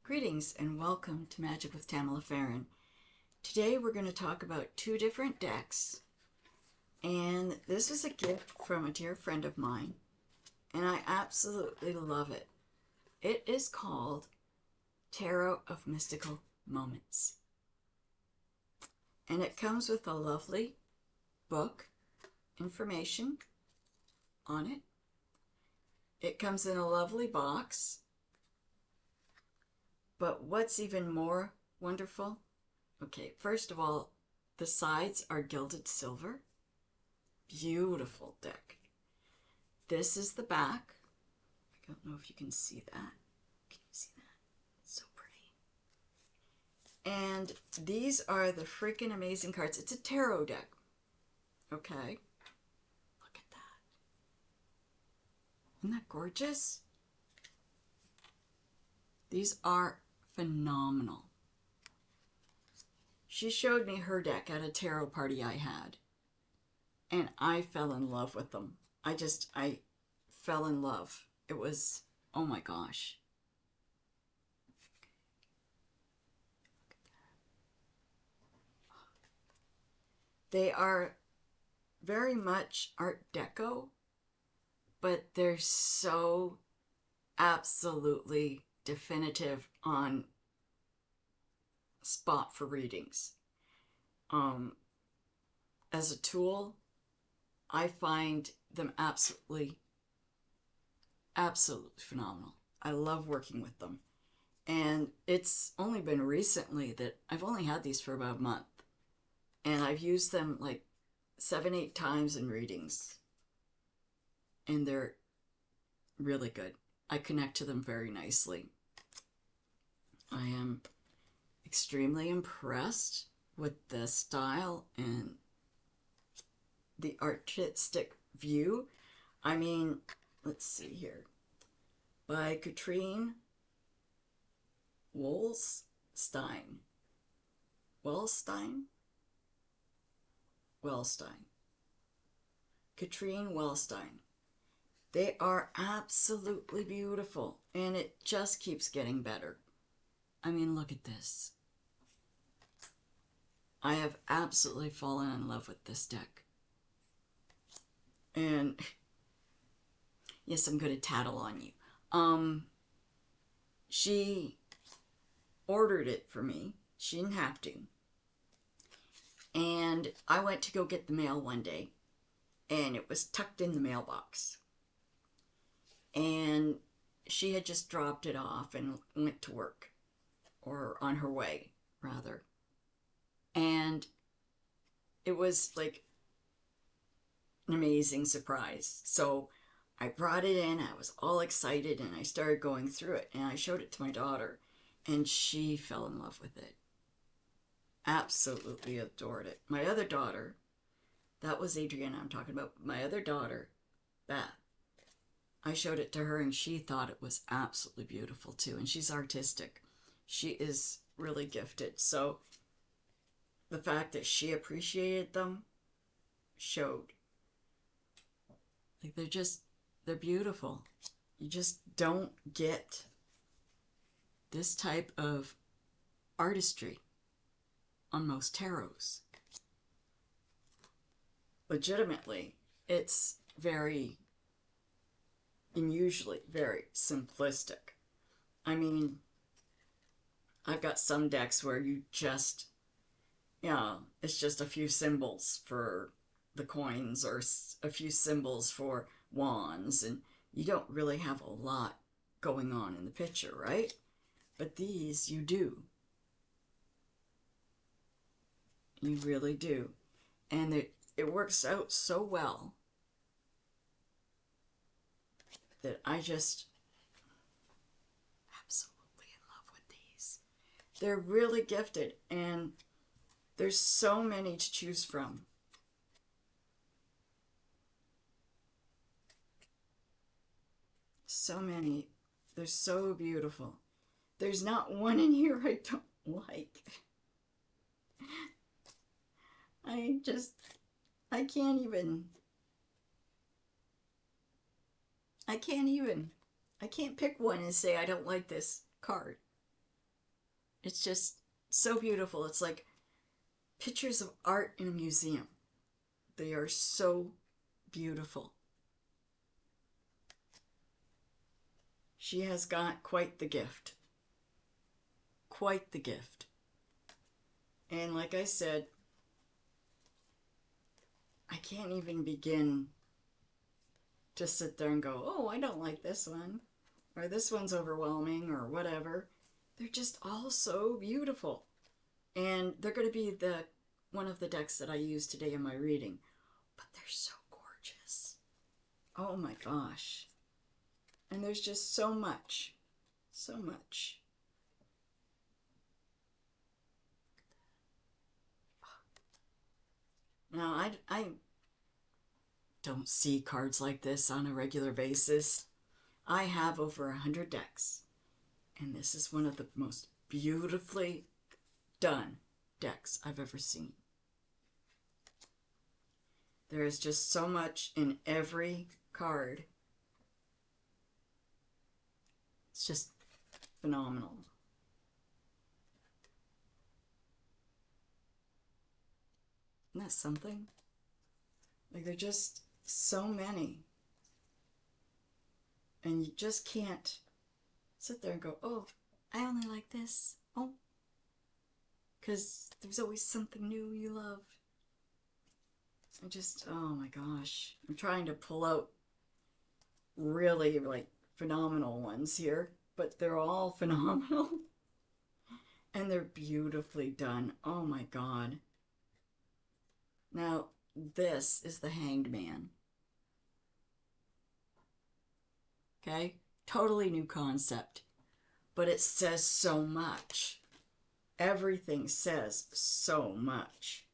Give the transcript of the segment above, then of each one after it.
Greetings and welcome to Magic with Tamala Farron. Today we're going to talk about two different decks, and this is a gift from a dear friend of mine, and I absolutely love it. It is called Tarot of Mystical Moments, and it comes with a lovely book, information on it. It comes in a lovely box. But what's even more wonderful? Okay, first of all, the sides are gilded silver. Beautiful deck. This is the back. I don't know if you can see that. Can you see that? It's so pretty. And these are the freaking amazing cards. It's a tarot deck. Okay. Look at that. Isn't that gorgeous? These are phenomenal. She showed me her deck at a tarot party I had, and I fell in love with them. I fell in love. It was, oh my gosh. They are very much Art Deco, but they're so absolutely definitive on spot for readings. As a tool, I find them absolutely phenomenal. I love working with them. And it's only been recently that I've only had these for about a month. And I've used them like 7-8 times in readings. And they're really good. I connect to them very nicely. I am extremely impressed with the style and the artistic view. I mean, let's see here. By Katrine Wellstein. Katrine Wellstein. They are absolutely beautiful, and it just keeps getting better. I mean, look at this. I have absolutely fallen in love with this deck. And yes, I'm going to tattle on you. She ordered it for me. She didn't have to. And I went to go get the mail one day, and it was tucked in the mailbox. And she had just dropped it off and went to work, or on her way, rather. And it was like an amazing surprise. So I brought it in, I was all excited, and I started going through it, and I showed it to my daughter, and she fell in love with it. Absolutely adored it. My other daughter, that was Adriana I'm talking about, my other daughter, Beth, I showed it to her, and she thought it was absolutely beautiful too, and she's artistic. She is really gifted, so the fact that she appreciated them showed. Like, they're beautiful. You just don't get this type of artistry on most tarots. Legitimately, it's very, and usually very simplistic. I mean, I've got some decks where you just, it's just a few symbols for the coins or a few symbols for wands, and you don't really have a lot going on in the picture, right? But these you do. You really do. And it works out so well that I just absolutely in love with these. They're really gifted, and there's so many to choose from. So many. They're so beautiful. There's not one in here I don't like. I can't even. I can't pick one and say I don't like this card. It's just so beautiful. It's like pictures of art in a museum. They are so beautiful. She has got quite the gift. Quite the gift. And like I said, I can't even begin to sit there and go, oh, I don't like this one, or this one's overwhelming, or whatever. They're just all so beautiful. And they're going to be one of the decks that I use today in my reading. But they're so gorgeous. Oh my gosh. And there's just so much. So much. Now, I don't see cards like this on a regular basis. I have over 100 decks. And this is one of the most beautifully done decks I've ever seen. There is just so much in every card. It's just phenomenal. Isn't that something? Like, they're just so many. And you just can't sit there and go, oh, I only like this. Oh, because there's always something new you love. I just, oh my gosh. I'm trying to pull out really, like, phenomenal ones here, but they're all phenomenal. And they're beautifully done. Oh my God. Now, this is the Hanged Man. Okay? Totally new concept. But it says so much. Everything says so much.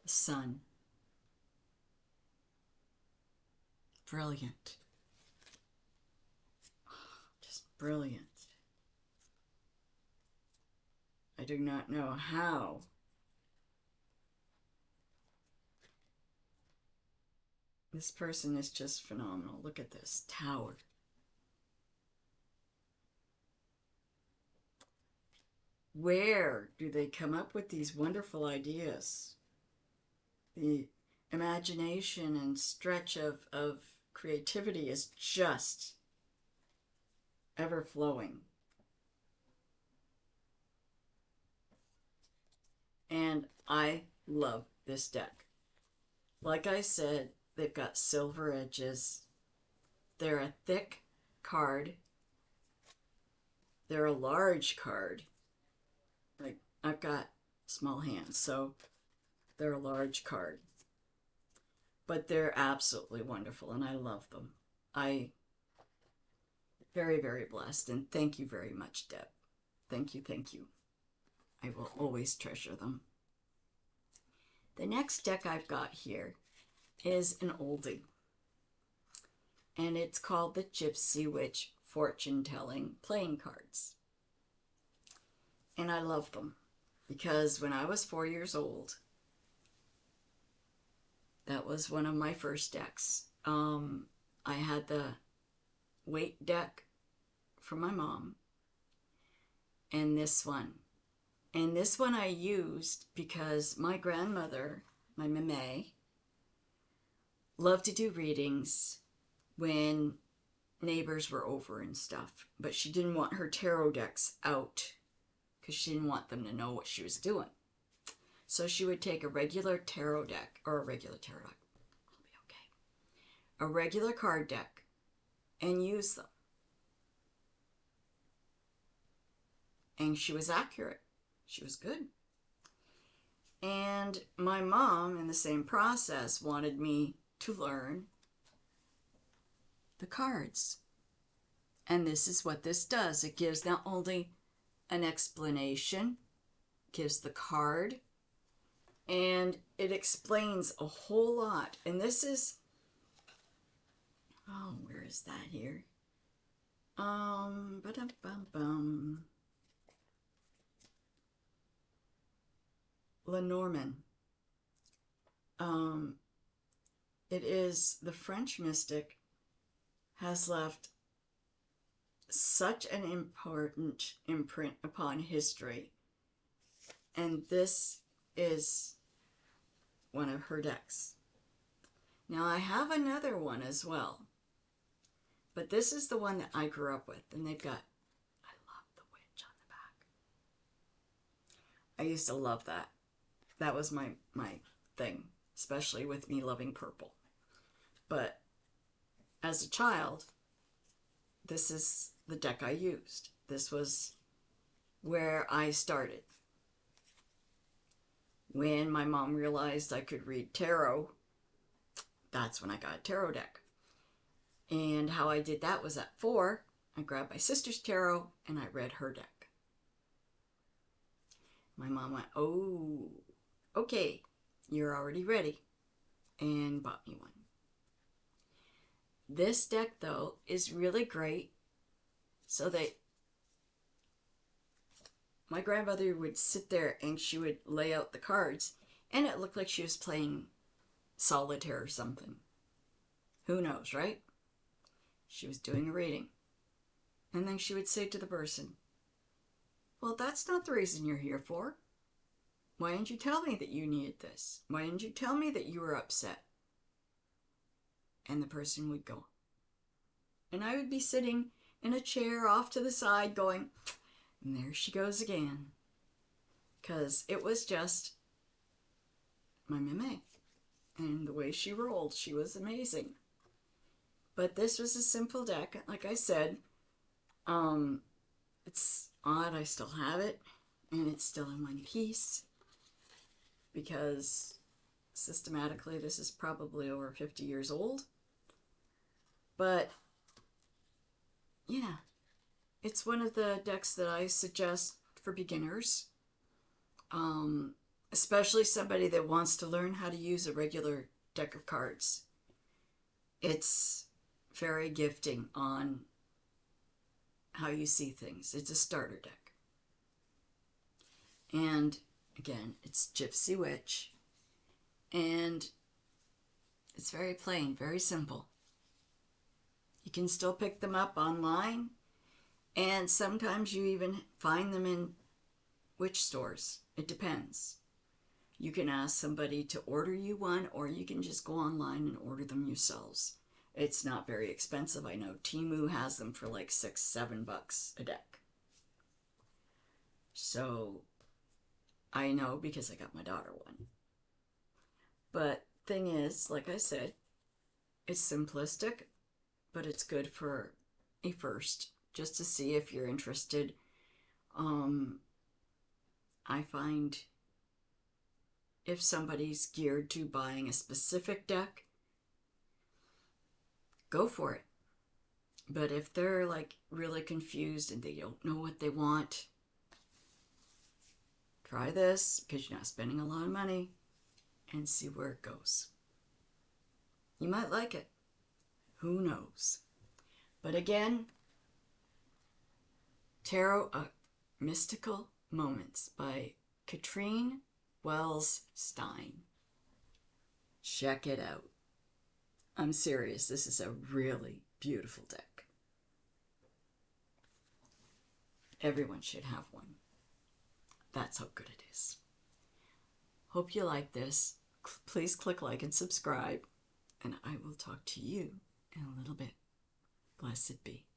The Sun. Brilliant. Just brilliant. I do not know how this person is just phenomenal. Look at this Tower. Where do they come up with these wonderful ideas? The imagination and stretch of creativity is just ever flowing. And I love this deck. Like I said, they've got silver edges. They're a thick card. They're a large card. Like, I've got small hands, so they're a large card. But they're absolutely wonderful, and I love them. I very, very blessed, and thank you very much, Deb. Thank you, thank you. I will always treasure them. The next deck I've got here is an oldie, and it's called the Gypsy Witch Fortune Telling Playing Cards. And I love them because when I was 4 years old, that was one of my first decks. I had the Waite deck from my mom, and this one. And this one I used because my grandmother, my mame, loved to do readings when neighbors were over and stuff. But she didn't want her tarot decks out because she didn't want them to know what she was doing. So she would take a regular tarot deck, or a regular tarot deck, I'll be okay, a regular card deck, and use them. And she was accurate. She was good. And my mom, in the same process, wanted me to learn the cards. And this is what this does. It gives not only an explanation, gives the card, and it explains a whole lot. And this is, oh, where is that here? Ba-dum-bum-bum. Lenormand. It is the French mystic has left such an important imprint upon history. And this is one of her decks. Now I have another one as well, but this is the one that I grew up with, and they've got, I love the witch on the back. I used to love that. That was my thing, especially with me loving purple. But as a child, this is the deck I used. This was where I started. When my mom realized I could read tarot, that's when I got a tarot deck. And how I did that was at 4, I grabbed my sister's tarot and I read her deck. My mom went, oh, okay, you're already ready, and bought me one. This deck, though, is really great so that my grandmother would sit there and she would lay out the cards, and it looked like she was playing solitaire or something. Who knows, right? She was doing a reading. And then she would say to the person, well, that's not the reason you're here for. Why didn't you tell me that you needed this? Why didn't you tell me that you were upset? And the person would go. And I would be sitting in a chair off to the side going, and there she goes again. Because it was just my meme. And the way she rolled, she was amazing. But this was a simple deck. Like I said, it's odd I still have it. And it's still in one piece. Because systematically this is probably over 50 years old. But yeah, it's one of the decks that I suggest for beginners. Especially somebody that wants to learn how to use a regular deck of cards. It's very gifting on how you see things. It's a starter deck. And again, it's Gypsy Witch. And it's very plain, very simple. You can still pick them up online. And sometimes you even find them in witch stores. It depends. You can ask somebody to order you one, or you can just go online and order them yourselves. It's not very expensive. I know Temu has them for like $6-7 a deck. So I know because I got my daughter one. But thing is, like I said, it's simplistic, but it's good for a first, just to see if you're interested. I find if somebody's geared to buying a specific deck, go for it. But if they're like really confused and they don't know what they want, try this because you're not spending a lot of money and see where it goes. You might like it. Who knows? But again, Tarot Mystical Moments by Katrine Wells Stein. Check it out. I'm serious. This is a really beautiful deck. Everyone should have one. That's how good it is. Hope you like this. Please click like and subscribe, and I will talk to you in a little bit. Blessed be.